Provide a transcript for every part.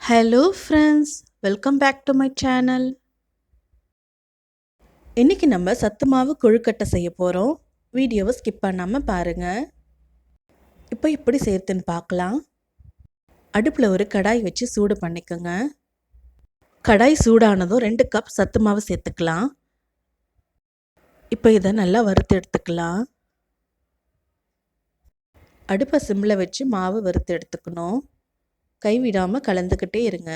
Hello friends, welcome back to my channel. இன்னைக்கு நம்ம சத்து மாவு கொழுக்கட்டை செய்ய போகிறோம். வீடியோவை ஸ்கிப் பண்ணாமல் பாருங்கள். இப்போ எப்படி செய்யறதுன்னு பார்க்கலாம். அடுப்பில் ஒரு கடாய் வச்சு சூடு பண்ணிக்கோங்க. கடாய் சூடானதும் 2 கப் சத்து மாவு சேர்த்துக்கலாம். இப்போ இதை நல்லா வறுத்து எடுத்துக்கலாம். அடுப்பை சிம்மில் வச்சு மாவு வறுத்து எடுத்துக்கணும். கைவிடாமல் கலந்துக்கிட்டே இருங்க.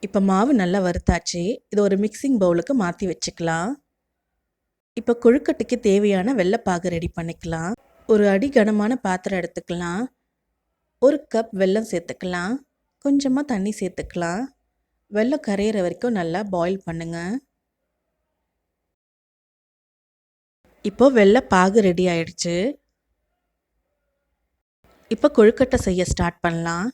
இப்போ மாவு நல்லா வறுத்தாச்சு. இது ஒரு மிக்சிங் பவுலுக்கு மாற்றி வச்சுக்கலாம். இப்போ கொழுக்கட்டைக்கு தேவையான வெள்ளைப்பாகு ரெடி பண்ணிக்கலாம். ஒரு அடி கனமான பாத்திரம் எடுத்துக்கலாம். 1 கப் வெல்லம் சேர்த்துக்கலாம். கொஞ்சமாக தண்ணி சேர்த்துக்கலாம். வெல்லம் கரையிற வரைக்கும் நல்லா பாயில் பண்ணுங்க. இப்போ வெள்ளைப்பாகு ரெடி ஆயிடுச்சு. இப்போ கொழுக்கட்டை செய்ய ஸ்டார்ட் பண்ணலாம்.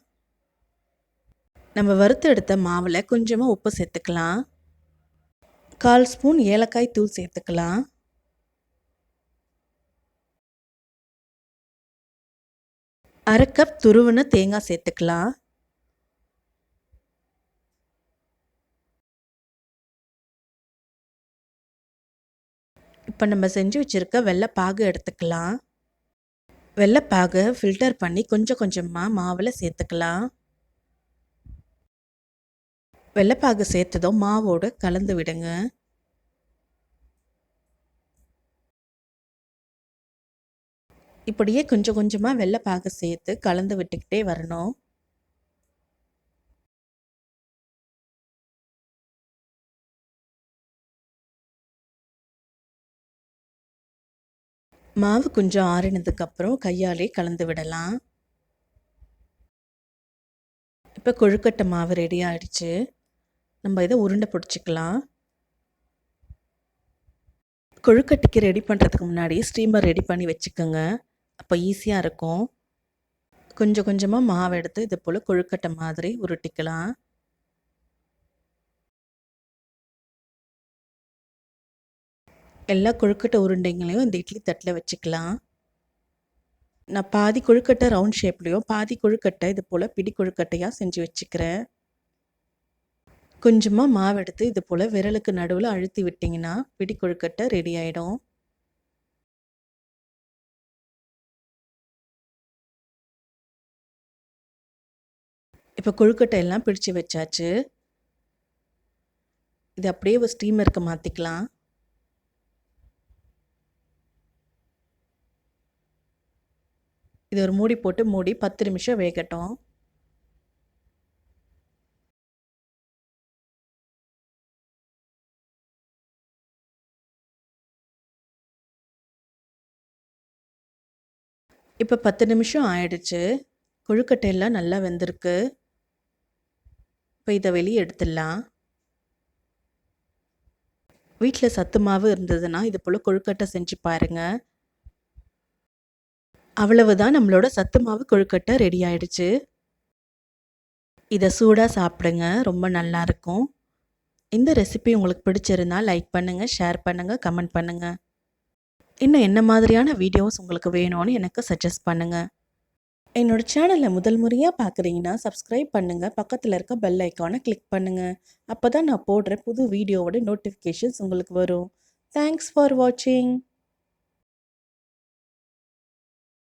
நம்ம வறுத்து எடுத்த மாவில் கொஞ்சமாக உப்பு சேர்த்துக்கலாம். 1/4 ஸ்பூன் ஏலக்காய் தூள் சேர்த்துக்கலாம். 1/2 கப் துருவின தேங்காய் சேர்த்துக்கலாம். இப்போ நம்ம செஞ்சு வச்சுருக்க வெள்ளைப்பாகு எடுத்துக்கலாம். வெள்ளைப்பாகை ஃபில்டர் பண்ணி கொஞ்சம் கொஞ்சமாக மாவில் சேர்த்துக்கலாம். வெள்ளைப்பாகு சேர்த்ததும் மாவோடு கலந்து விடுங்க. இப்படியே கொஞ்சம் கொஞ்சமாக வெள்ளைப்பாகு சேர்த்து கலந்து விட்டுக்கிட்டே வரணும். மாவு கொஞ்சம் ஆறினதுக்கப்புறம் கையாலே கலந்து விடலாம். இப்போ கொழுக்கட்டை மாவு ரெடி ஆகிடுச்சு. நம்ம இதை உருண்டை பிடிச்சிக்கலாம். கொழுக்கட்டைக்கு ரெடி பண்ணுறதுக்கு முன்னாடி ஸ்டீமர் ரெடி பண்ணி வச்சுக்கோங்க. அப்போ ஈஸியாக இருக்கும். கொஞ்சம் கொஞ்சமாக மாவு எடுத்து இது போல் கொழுக்கட்டை மாதிரி உருட்டிக்கலாம். எல்லா கொழுக்கட்டை உருண்டைங்களையும் இந்த இட்லி தட்டில் வச்சுக்கலாம். நான் பாதி கொழுக்கட்டை ரவுண்ட் ஷேப்லேயும் பாதி கொழுக்கட்டை இது போல் பிடி கொழுக்கட்டையாக செஞ்சு வச்சுக்கிறேன். கொஞ்சமாக மாவு எடுத்து இது போல் விரலுக்கு நடுவில் அழுத்தி விட்டிங்கன்னா பிடி கொழுக்கட்டை ரெடி ஆகிடும். இப்போ கொழுக்கட்டை எல்லாம் பிடிச்சி வச்சாச்சு. இது அப்படியே ஒரு ஸ்டீமருக்கு மாற்றிக்கலாம். இது ஒரு மூடி போட்டு மூடி 10 நிமிஷம் வேகட்டும். இப்போ 10 நிமிஷம் ஆயிடுச்சு. கொழுக்கட்டை எல்லாம் நல்லா வெந்திருக்கு. இப்போ இதை வெளியே எடுத்துடலாம். வீட்டில் சத்து மாவு இருந்ததுன்னா இது போல் கொழுக்கட்டை செஞ்சு பாருங்கள். அவ்வளவுதான், நம்மளோட சத்து மாவு கொழுக்கட்டை ரெடி ஆயிடுச்சு. இதை சூடாக சாப்பிடுங்க, ரொம்ப நல்லாயிருக்கும். இந்த ரெசிபி உங்களுக்கு பிடிச்சிருந்தா லைக் பண்ணுங்கள், ஷேர் பண்ணுங்கள், கமெண்ட் பண்ணுங்கள். இன்னும் என்ன மாதிரியான வீடியோஸ் உங்களுக்கு வேணும்னு எனக்கு சஜஸ்ட் பண்ணுங்கள். என்னோடய சேனலை முதல் முறையாக பார்க்குறீங்கன்னா சப்ஸ்கிரைப் பண்ணுங்கள். பக்கத்தில் இருக்க பெல் ஐக்கானை கிளிக் பண்ணுங்கள். அப்போ தான் நான் போடுற புது வீடியோவோட நோட்டிஃபிகேஷன்ஸ் உங்களுக்கு வரும். தேங்க்ஸ் ஃபார் வாட்சிங்.